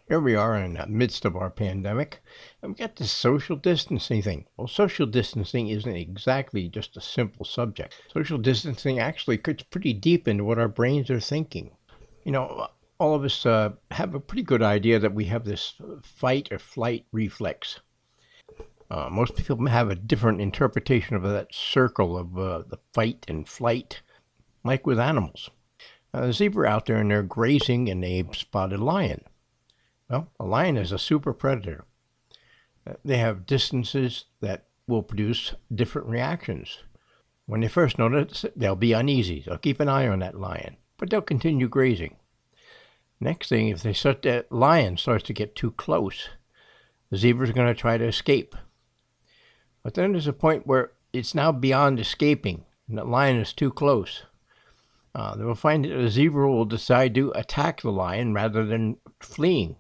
Here we are in the midst of our pandemic, and we got this social distancing thing. Well, social distancing isn't exactly just a simple subject. Social distancing actually cuts pretty deep into what our brains are thinking. You know, all of us have a pretty good idea that we have this fight or flight reflex. Most people have a different interpretation of that circle of the fight and flight, like with animals. A zebra out there and they're grazing and they spotted a lion. Well, a lion is a super predator. They have distances that will produce different reactions. When they first notice it, they'll be uneasy. They'll keep an eye on that lion, but they'll continue grazing. Next thing, if that lion starts to get too close, the zebra's going to try to escape. But then there's a point where it's now beyond escaping, and the lion is too close. They will find that the zebra will decide to attack the lion rather than fleeing.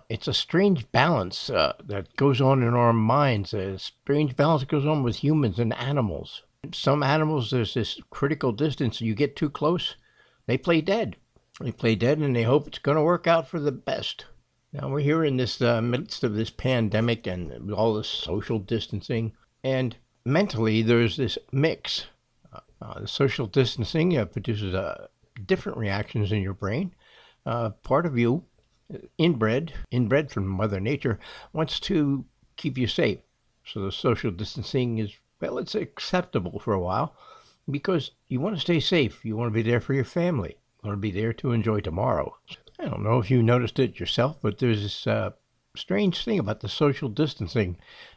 It's a strange balance that goes on in our minds. A strange balance that goes on with humans and animals. Some animals, there's this critical distance. You get too close, they play dead. They play dead and they hope it's going to work out for the best. Now we're here in this midst of this pandemic and all this social distancing. And mentally, there's this mix. The social distancing produces different reactions in your brain. Part of you, inbred from Mother Nature, wants to keep you safe. So the social distancing is, well, it's acceptable for a while because you want to stay safe. You want to be there for your family. You want to be there to enjoy tomorrow. I don't know if you noticed it yourself, but there's this strange thing about the social distancing.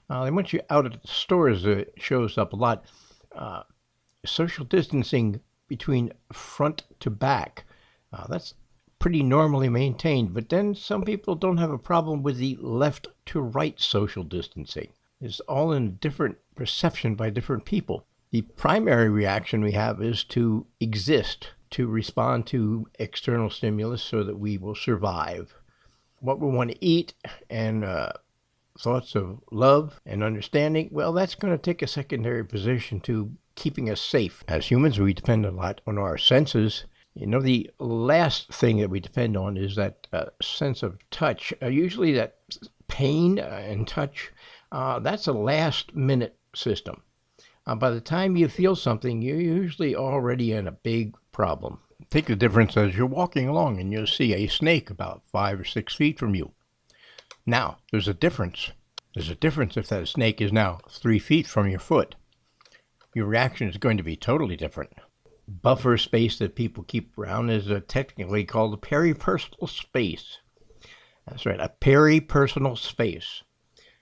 They want you out at the stores. It shows up a lot. Social distancing between front to back. That's pretty normally maintained, but then some people don't have a problem with the left to right social distancing. It's all in different perception by different people. The primary reaction we have is to exist, to respond to external stimulus so that we will survive. What we want to eat and thoughts of love and understanding, well, that's going to take a secondary position to keeping us safe. As humans, we depend a lot on our senses. The last thing that we depend on is that sense of touch. Usually that pain and touch, that's a last-minute system. By the time you feel something, you're usually already in a big problem. Take the difference as you're walking along and you'll see a snake about 5 or 6 feet from you. Now, there's a difference. There's a difference if that snake is now 3 feet from your foot. Your reaction is going to be totally different. Buffer space that people keep around is technically called a peripersonal space. That's right, a peripersonal space.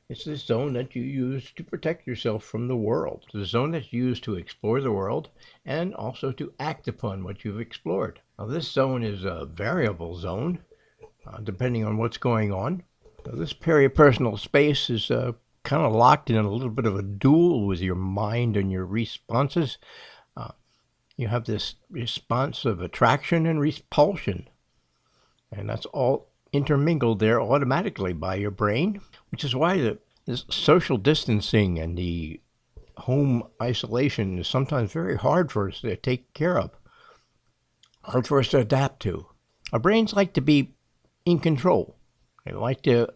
It's the zone that you use to protect yourself from the world. The zone that's used to explore the world and also to act upon what you've explored. Now, this zone is a variable zone, depending on what's going on. So this peripersonal space is kind of locked in a little bit of a duel with your mind and your responses. You have this response of attraction and repulsion, and that's all intermingled there automatically by your brain, which is why this social distancing and the home isolation is sometimes very hard for us to take care of, hard for us to adapt to. Our brains like to be in control. They like to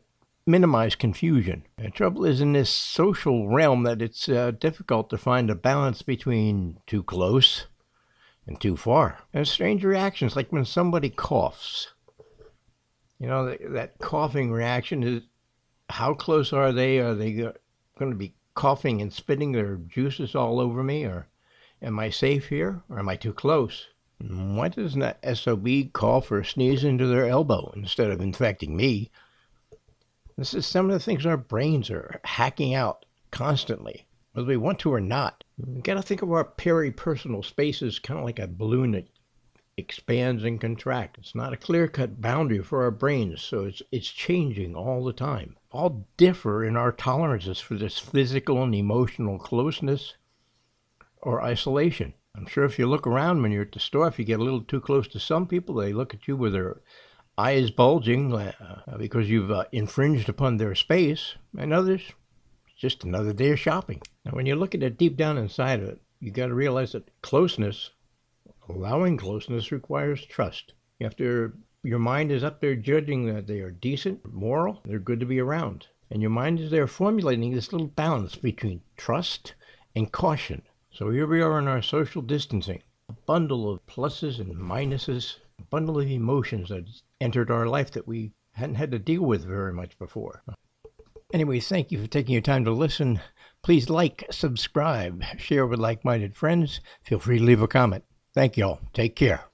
minimize confusion. The trouble is in this social realm that it's difficult to find a balance between too close and too far. There's strange reactions, like when somebody coughs. That coughing reaction is, how close are they? Are they going to be coughing and spitting their juices all over me? Or am I safe here? Or am I too close? Why doesn't that SOB cough or sneeze into their elbow instead of infecting me? This is some of the things our brains are hacking out constantly, whether we want to or not. You got to think of our peripersonal space as kind of like a balloon that expands and contracts. It's not a clear-cut boundary for our brains, so it's changing all the time. All differ in our tolerances for this physical and emotional closeness or isolation. I'm sure if you look around when you're at the store, if you get a little too close to some people, they look at you with their eyes bulging because you've infringed upon their space, and others, it's just another day of shopping. Now, when you look at it deep down inside of it, you got to realize that allowing closeness requires trust. You have to Your mind is up there judging that they are decent, moral, they're good to be around. And your mind is there formulating this little balance between trust and caution. So here we are in our social distancing, a bundle of pluses and minuses, a bundle of emotions that entered our life that we hadn't had to deal with very much before. Anyway, thank you for taking your time to listen. Please like, subscribe, share with like-minded friends. Feel free to leave a comment. Thank you all. Take care.